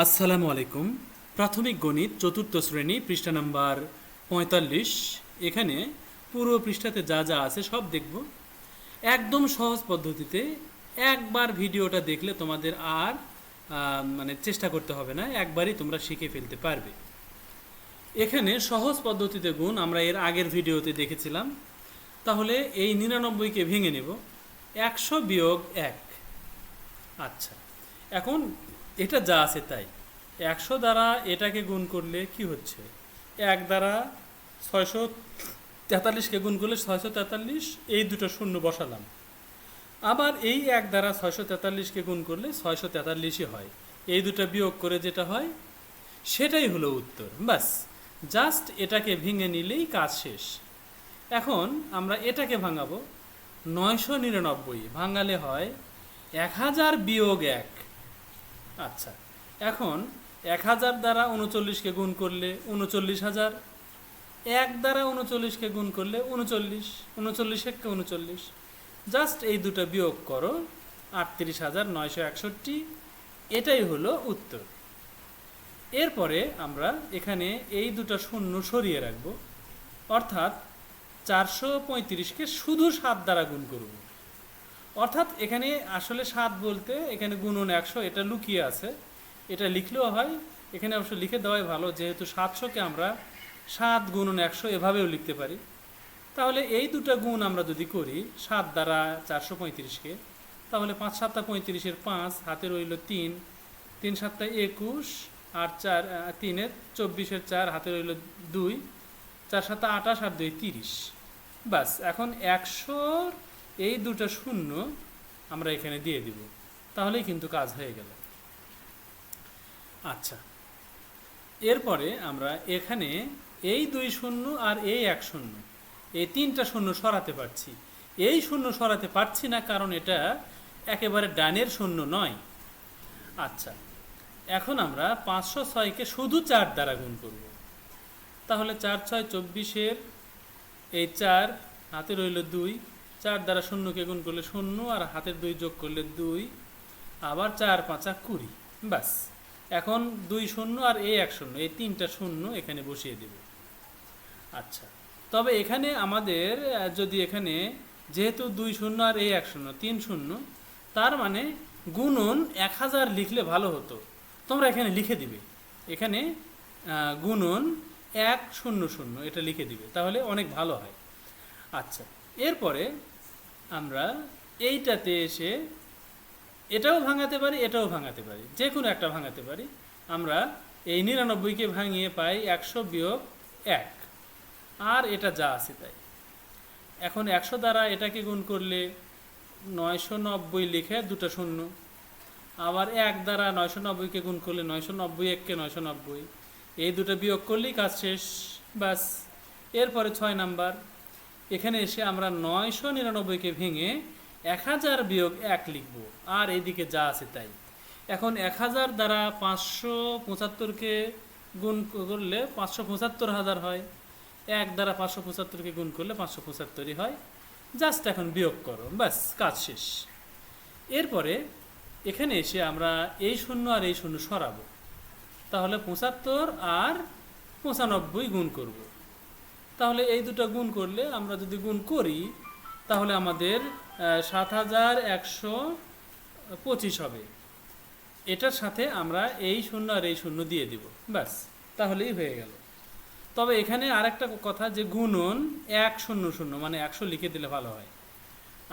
আসসালামু আলাইকুম। প্রাথমিক গণিত চতুর্থ শ্রেণী পৃষ্ঠা নাম্বার ৪৫। এখানে পুরো পৃষ্ঠাতে যা যা আছে সব দেখব একদম সহজ পদ্ধতিতে। একবার ভিডিওটা দেখলে তোমাদের আর চেষ্টা করতে হবে না, একবারই তোমরা শিখে ফেলতে পারবে। এখানে সহজ পদ্ধতিতে গুণ আমরা এর আগের ভিডিওতে দেখেছিলাম। তাহলে এই ৯৯কে ভেঙে নেব, ১০০ বিয়োগ ১। আচ্ছা, এখন এটা যা আছে তাই ১০০ দ্বারা এটাকে গুণ করলে কি হচ্ছে, ১ দ্বারা ৬৪৩কে গুণ করলে ৬৪৩, এই দুটো শূন্য বসালাম। আবার এই ১ দ্বারা ৬৪৩কে গুণ করলে ৬৪৩ই হয়। এই দুটো বিয়োগ করে যেটা হয় সেটাই হলো উত্তর। ব্যাস, জাস্ট এটাকে ভেঙে নিলেই কাজ শেষ। এখন আমরা এটাকে ভাঙাবো। ৯৯৯ ভাঙালে হয় ১০০০ বিয়োগ ১। আচ্ছা, এখন ১০০০ দ্বারা ৩৯কে গুণ করলে ৩৯০০০, ১ দ্বারা ৩৯কে গুণ করলে ৩৯, ৩৯ একে ৩৯। জাস্ট এই দুটো বিয়োগ করো, ৩৮৯৬১। এটাই হলো উত্তর। এরপরে আমরা এখানে এই দুটো শূন্য সরিয়ে রাখব, অর্থাৎ ৪৩৫কে শুধু ৭ দ্বারা গুণ করব। অর্থাৎ এখানে আসলে ৭ বলতে এখানে গুণন ১০০ এটা লুকিয়ে আছে, এটা লিখলেও হয়, এখানে অবশ্য লিখে দেওয়াই ভালো, যেহেতু ৭০০কে আমরা ৭ গুণন ১০০ এভাবেও লিখতে পারি। তাহলে এই দুটো গুণ আমরা যদি করি ৭ দ্বারা ৪৩৫কে, তাহলে ৫ ৭ ৩৫-এর ৫ হাতে রইল ৩, ৩ ৭ ২১, আর ৪ ৩-এর ২৪-এর ৪ হাতে রইল ২, ৪ ৭ ২৮ আর ২ ৩০। বাস, এখন ১০০-র এই দুটো শূন্য আমরা এখানে দিয়ে দিব, তাহলেই কিন্তু কাজ হয়ে গেল। আচ্ছা, এরপরে আমরা এখানে এই ২ শূন্য আর এই ১ শূন্য, এই তিনটা শূন্য সরাতে পারছি। এই শূন্য সরাতে পারছি না কারণ এটা একেবারে ডানের শূন্য নয়। আচ্ছা, এখন আমরা ৫০৬কে শুধু ৪ দ্বারা গুণ করব। তাহলে ৪ ৬ ২৪-এর এই ৪ হাতে রইল ২, ৪ দ্বারা শূন্যকে গুণ করলে ০ আর হাতের ২ যোগ করলে ২, আবার ৪ ৫ ২০। ব্যাস, এখন ২ শূন্য আর এই ১ শূন্য, এই তিনটা শূন্য এখানে বসিয়ে দেব। আচ্ছা, তবে এখানে আমাদের যদি এখানে যেহেতু ২ শূন্য আর এই ১ শূন্য ৩ শূন্য, তার মানে গুণন ১০০০ লিখলে ভালো হতো। তোমরা এখানে লিখে দিবে, এখানে গুণন ১০০ এটা লিখে দিবে, তাহলে অনেক ভালো হয়। আচ্ছা, এরপরে আমরা এইটাতে এসে এটাও ভাঙাতে পারি, এটাও ভাঙাতে পারি, যে কোনো একটা ভাঙাতে পারি। আমরা এই ৯৯কে ভাঙিয়ে পাই ১০০ বিয়োগ ১, আর এটা যা আছে তাই। এখন ১০০ দ্বারা এটাকে গুণ করলে ৯৯০ লিখে দুটো শূন্য, আবার ১ দ্বারা ৯৯০কে গুণ করলে ৯৯০ ১কে ৯৯০, এই দুটো বিয়োগ করলেই কাজ শেষ। ব্যাস, এরপরে ৬ নাম্বার, এখানে এসে আমরা ৯৯৯কে ভেঙে ১০০০ বিয়োগ ১ লিখব, আর এইদিকে যা আছে তাই। এখন ১০০০ দ্বারা ৫৭৫কে গুণ করলে ৫৭৫,০০০ হয়, ১ দ্বারা ৫৭৫কে গুণ করলে ৫৭৫ই হয়। জাস্ট এখন বিয়োগ করো, ব্যাস কাজ শেষ। এরপরে এখানে এসে আমরা এই শূন্য আর এই শূন্য সরাবো, তাহলে ৭৫ আর ৯৫ গুণ করব। তাহলে এই দুটো গুণ করলে, আমরা যদি গুণ করি তাহলে আমাদের ৭১২৫ হবে। এটার সাথে আমরা এই শূন্য আর এই শূন্য দিয়ে দিব, ব্যাস তাহলেই হয়ে গেল। তবে এখানে আরেকটা কথা, যে গুণন ১০০ মানে ১০০ লিখে দিলে ভালো হয়।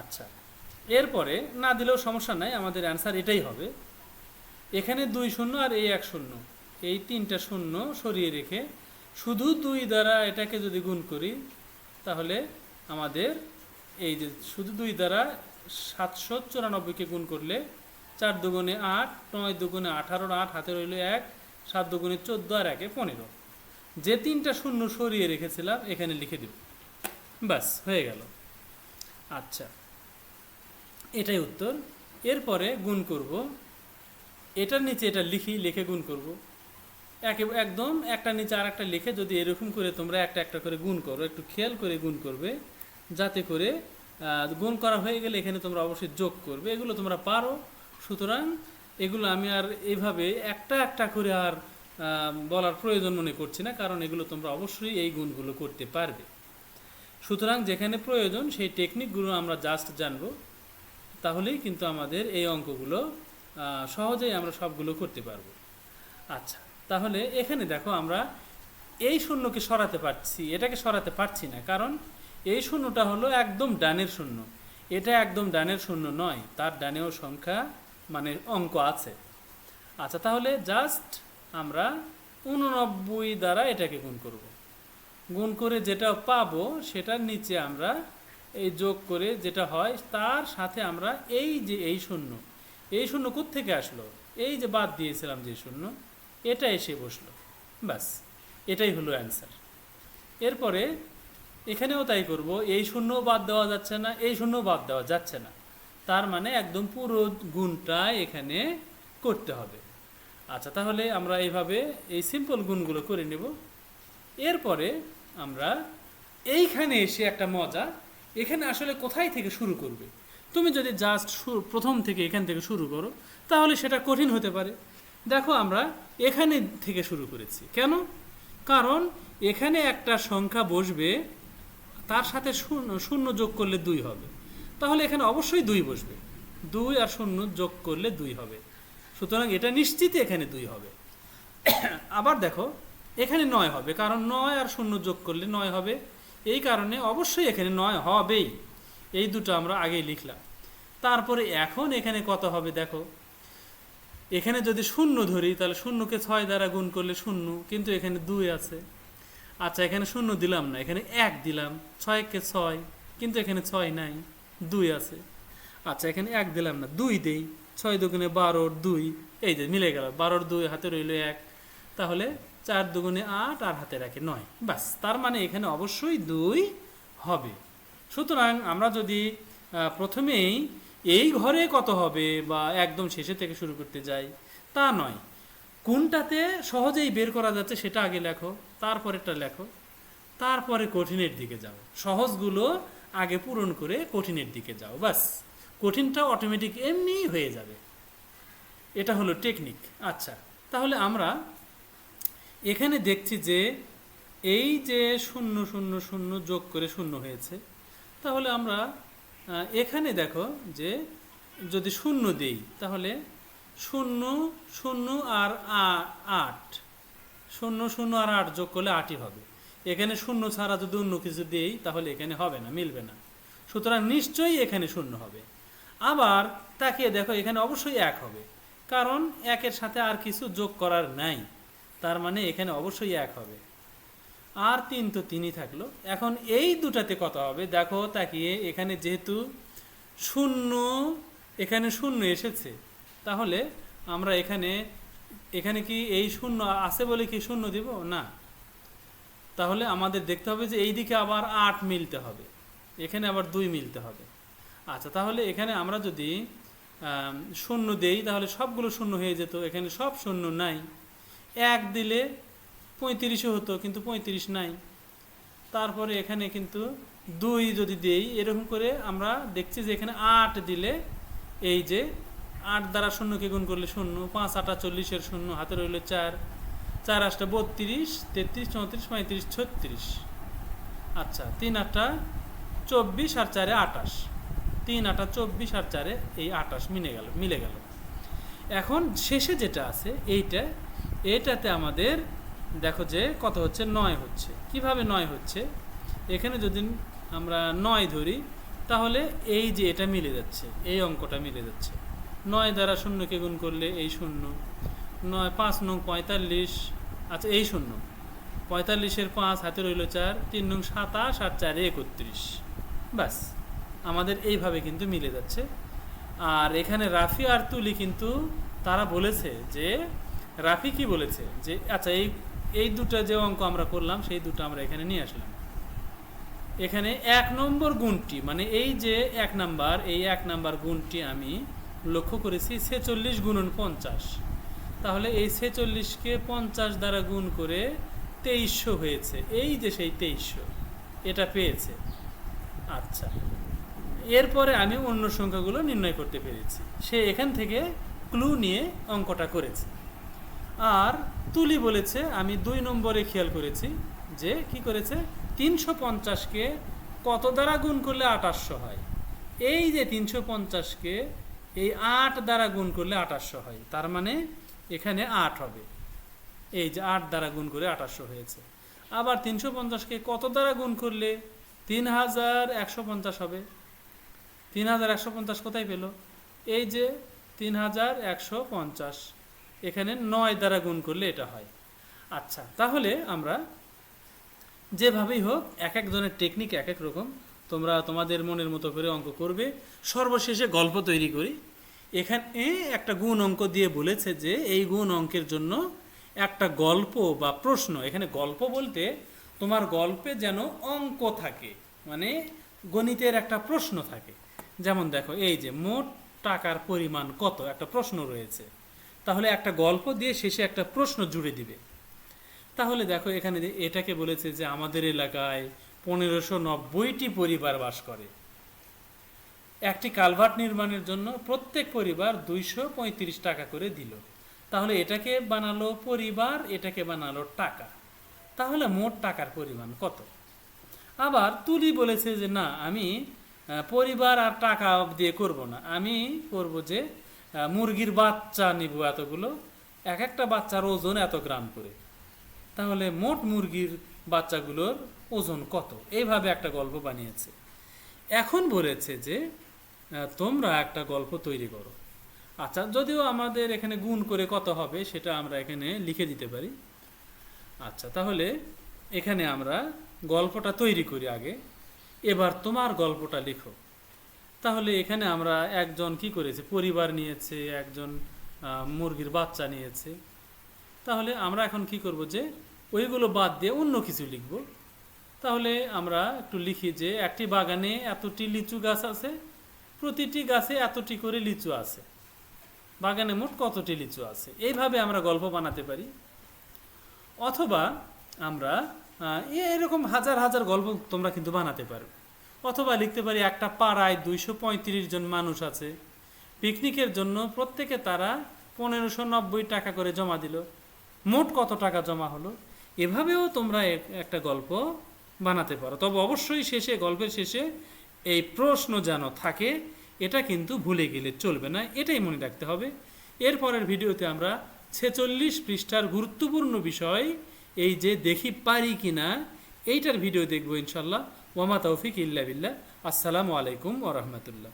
আচ্ছা, এরপরে না দিলেও সমস্যা নাই, আমাদের অ্যান্সার এটাই হবে। এখানে ২ শূন্য আর এই ১ শূন্য, এই তিনটা শূন্য সরিয়ে রেখে শুধু ২ দ্বারা এটাকে যদি গুণ করি, তাহলে আমাদের এই যে শুধু ২ দ্বারা ৭৯৪কে গুণ করলে ৪ দুগুণে ৮, ৯ দুগুণে ১৮, ৮ হাতে রইল ১, ৭ দুগুণে ১৪ আর ১-এ ১৫। যে তিনটা শূন্য সরিয়ে রেখেছিলাম এখানে লিখে দেব, ব্যাস হয়ে গেল। আচ্ছা, এটাই উত্তর। এরপরে গুণ করব, এটার নিচে এটা লিখে গুণ করব। একদম একটা নিচে আর একটা লিখে যদি এরকম করে তোমরা একটা একটা করে গুণ করো, একটু খেয়াল করে গুণ করবে, যাতে করে গুণ করা হয়ে গেলে এখানে তোমরা অবশ্যই যোগ করবে। এগুলো তোমরা পারো, সুতরাং এগুলো আমি আর এইভাবে একটা একটা করে আর বলার প্রয়োজন মনে করছি না, কারণ এগুলো তোমরা অবশ্যই এই গুণগুলো করতে পারবে। সুতরাং যেখানে প্রয়োজন সেই টেকনিকগুলো আমরা জাস্ট জানবো, তাহলেই কিন্তু আমাদের এই অঙ্কগুলো সহজেই আমরা সবগুলো করতে পারবো। আচ্ছা, তাহলে এখানে দেখো আমরা এই শূন্যকে সরাতে পারছি, এটাকে সরাতে পারছি না, কারণ এই শূন্যটা হলো একদম ডানের শূন্য, এটা একদম ডানের শূন্য নয়, তার ডানেও সংখ্যা মানে অঙ্ক আছে। আচ্ছা, তাহলে জাস্ট আমরা 89 দ্বারা এটাকে গুণ করব। গুণ করে যেটা পাবো সেটার নিচে আমরা এই যোগ করে যেটা হয় তার সাথে আমরা এই যে এই শূন্য কোত্থেকে আসলো, এই যে বাদ দিয়েছিলাম যে শূন্য, এটা এসে বসলো, ব্যাস এটাই হলো অ্যান্সার। এরপরে এখানেও তাই করব, এই শূন্য বাদ দেওয়া যাচ্ছে না, এই শূন্য বাদ দেওয়া যাচ্ছে না, তার মানে একদম পুরো গুণটা এখানে করতে হবে। আচ্ছা, তাহলে আমরা এইভাবে এই সিম্পল গুণগুলো করে নেব। এরপরে আমরা এইখানে এসে একটা মজা, এখানে আসলে কোথায় থেকে শুরু করবে। তুমি যদি জাস্ট প্রথম থেকে এখান থেকে শুরু করো তাহলে সেটা কঠিন হতে পারে। দেখো আমরা এখানে থেকে শুরু করেছি কেন, কারণ এখানে একটা সংখ্যা বসবে, তার সাথে শূন্য যোগ করলে 2 হবে, তাহলে এখানে অবশ্যই 2 বসবে, 2 আর 0 যোগ করলে 2 হবে, সুতরাং এটা নিশ্চিত এখানে 2 হবে। আবার দেখো এখানে 9 হবে, কারণ 9 আর 0 যোগ করলে 9 হবে, এই কারণে অবশ্যই এখানে 9 হবেই, এই দুটো আমরা আগেই লিখলাম। তারপরে এখন এখানে কত হবে দেখো, এখানে যদি 0 ধরি তাহলে 0কে 6 দ্বারা গুণ করলে 0, কিন্তু এখানে 2 আছে। আচ্ছা, এখানে 0 দিলাম না, এখানে 1 দিলাম, 6কে 6, কিন্তু এখানে 6 নাই, 2 আছে। আচ্ছা, এখানে 1 দিলাম না, 2 দেই, 6 দুগুণে 12, 2, এই যে মিলে গেল, 12 2 হাতে রইল 1, তাহলে 4 দুগুণে 8 আর হাতে রাখে 9, বাস, তার মানে এখানে অবশ্যই 2 হবে। সুতরাং আমরা যদি প্রথমেই এই ঘরে কত হবে বা একদম শেষে থেকে শুরু করতে যাই তা নয়, কোনটাতে সহজেই বের করা যাচ্ছে সেটা আগে লেখো, তারপরেরটা লেখো, তারপরে কঠিনের দিকে যাও, সহজগুলো আগে পূরণ করে কঠিনের দিকে যাও, বাস কঠিনটা অটোমেটিক এমনি হয়ে যাবে। এটা হলো টেকনিক। আচ্ছা, তাহলে আমরা এখানে দেখছি যে এই যে 0 0 0 যোগ করে 0 হয়েছে, তাহলে আমরা এখানে দেখো যে যদি 0 দেই তাহলে 0 0 আর 8, 0 0 আর 8 যোগ করলে 8ই হবে। এখানে 0 ছাড়া যদি অন্য কিছু দেই তাহলে এখানে হবে না, মিলবে না, সুতরাং নিশ্চয়ই এখানে 0 হবে। আবার তাকিয়ে দেখো এখানে অবশ্যই 1 হবে, কারণ 1-এর সাথে আর কিছু যোগ করার নাই, তার মানে এখানে অবশ্যই 1 হবে। আর 3 তো 3ই থাকলো। এখন এই দুটাতে কত হবে দেখো তাকিয়ে, এখানে যেহেতু 0 এখানে 0 এসেছে, তাহলে আমরা এখানে কি এই 0 আছে বলে কি 0 দিব না, তাহলে আমাদের দেখতে হবে যে এই দিকে আবার 8 মিলতে হবে, এখানে আবার 2 মিলতে হবে। আচ্ছা, তাহলে এখানে আমরা যদি 0 দেই তাহলে সবগুলো 0 হয়ে যেত, এখানে সব 0 নাই, 1 দিলে 35 হতো, কিন্তু 35 নাই। তারপরে এখানে কিন্তু 2 যদি দেই, এরকম করে আমরা দেখছি যে এখানে 8 দিলে এই যে 8 দ্বারা 0কে গুণ করলে 0, 5 8 40-এর 0 হাতে রইল 4, 4 8 32, 33 34 35 36। আচ্ছা, 3 8 24 আর 4 28, 3 8 24 আর 4 এই 28 মিলে গেল। এখন শেষে যেটা আছে এইটাতে আমাদের দেখো যে কত হচ্ছে, 9 হচ্ছে। কিভাবে 9 হচ্ছে, এখানে যদি আমরা 9 ধরি তাহলে এই যে এটা মিলে যাচ্ছে, এই অঙ্কটা মিলে যাচ্ছে, 9 দ্বারা 0কে গুণ করলে এই 0, 9 5 9 45, আচ্ছা এই 0, 45-এর 5 হাতে রইল 4, 3 9 27 আর 4 31, বাস আমাদের এইভাবে কিন্তু মিলে যাচ্ছে। আর এখানে রাফি আর তুলি কিন্তু তারা বলেছে যে, রাফি কি বলেছে যে আচ্ছা এই দুটো যে অঙ্ক আমরা করলাম সেই দুটো আমরা এখানে নিয়ে আসলাম। এখানে 1 নম্বর গুণটি মানে এই যে 1 নাম্বার, এই 1 নাম্বার গুণটি আমি লক্ষ্য করেছি 46 গুণন 50, তাহলে এই 46কে 50 দ্বারা গুণ করে 2300 হয়েছে, এই যে সেই 2300 এটা পেয়েছে। আচ্ছা, এরপরে আমি অন্য সংখ্যাগুলো নির্ণয় করতে পেরেছি, সে এখান থেকে ক্লু নিয়ে অঙ্কটা করেছি। আর তুলি বলেছে, আমি 2 নম্বরে খেয়াল করেছি যে কি করেছে, 350কে কত দ্বারা গুণ করলে 2800 হয়। এই যে 350কে এই 8 দ্বারা গুণ করলে 2800 হয়, তার মানে এখানে 8 হবে। এই যে 8 দ্বারা গুণ করে 2800 হয়েছে। আবার 350কে কত দ্বারা গুণ করলে 3150 হবে। 3150 কোথায় পেল? এই যে 3150, এখানে 9 দ্বারা গুণ করলে এটা হয়। আচ্ছা, তাহলে আমরা যেভাবেই হোক, এক একজনের টেকনিক এক এক রকম, তোমরা তোমাদের মনের মতো করে অঙ্ক করবে। সর্বশেষে গল্প তৈরি করি। এখানে একটা গুণ অঙ্ক দিয়ে বলেছে যে এই গুণ অঙ্কের জন্য একটা গল্প বা প্রশ্ন, এখানে গল্প বলতে তোমার গল্পে যেন অঙ্ক থাকে, মানে গণিতের একটা প্রশ্ন থাকে। যেমন দেখো, এই যে মোট টাকার পরিমাণ কত, একটা প্রশ্ন রয়েছে। তাহলে একটা গল্প দিয়ে শেষে একটা প্রশ্ন জুড়ে দিবে। তাহলে দেখো, এখানে এটাকে বলেছে যে আমাদের এলাকায় 1590টি পরিবার বাস করে। একটি কালভার্ট নির্মাণের জন্য প্রত্যেক পরিবার 235 টাকা করে দিল। তাহলে এটাকে বানালো পরিবার, এটাকে বানালো টাকা। তাহলে মোট টাকার পরিমাণ কত? আবার তুলি বলেছে যে না, আমি পরিবার আর টাকা দিয়ে করব না, আমি করব যে মুরগির বাচ্চা নিব এতগুলো, এক একটা বাচ্চার ওজন এত গ্রাম করে। তাহলে মোট মুরগির বাচ্চাগুলোর ওজন কত? এইভাবে একটা গল্প বানিয়েছে। এখন বলেছে যে তোমরা একটা গল্প তৈরি করো। আচ্ছা, যদিও আমাদের এখানে গুণ করে কত হবে সেটা আমরা এখানে লিখে দিতে পারি। আচ্ছা, তাহলে এখানে আমরা গল্পটা তৈরি করি আগে। এবার তোমার গল্পটা লিখো। তাহলে এখানে আমরা একজন কি করেছে, পরিবার নিয়েছে, একজন মুরগির বাচ্চা নিয়েছে। তাহলে আমরা এখন কি করব যে ওইগুলো বাদ দিয়ে অন্য কিছু লিখব। তাহলে আমরা একটু লিখি যে একটি বাগানে এতটি লিচু গাছ আছে, প্রতিটি গাছে এতটি করে লিচু আছে, বাগানে মোট কতটি লিচু আছে। এইভাবে আমরা গল্প বানাতে পারি। অথবা আমরা এরকম হাজার হাজার গল্প তোমরা কিন্তু বানাতে পারবে। অথবা লিখতে পারি একটা পাড়ায় 235 জন মানুষ আছে, পিকনিকের জন্য প্রত্যেকে তারা 1590 টাকা করে জমা দিল, মোট কত টাকা জমা হলো। এভাবেও তোমরা একটা গল্প বানাতে পারো। তবে অবশ্যই শেষে, গল্পের শেষে এই প্রশ্ন যেন থাকে, এটা কিন্তু ভুলে গেলে চলবে না, এটাই মনে রাখতে হবে। এরপরের ভিডিওতে আমরা 46 পৃষ্ঠার গুরুত্বপূর্ণ বিষয়, এই যে দেখি পারি কিনা, এইটার ভিডিও দেখবো ইনশাল্লাহ। ওয়ামা তৌফিক ইল্লা বিল্লাহ। আসসালামু আলাইকুম ওয়া রাহমাতুল্লাহ।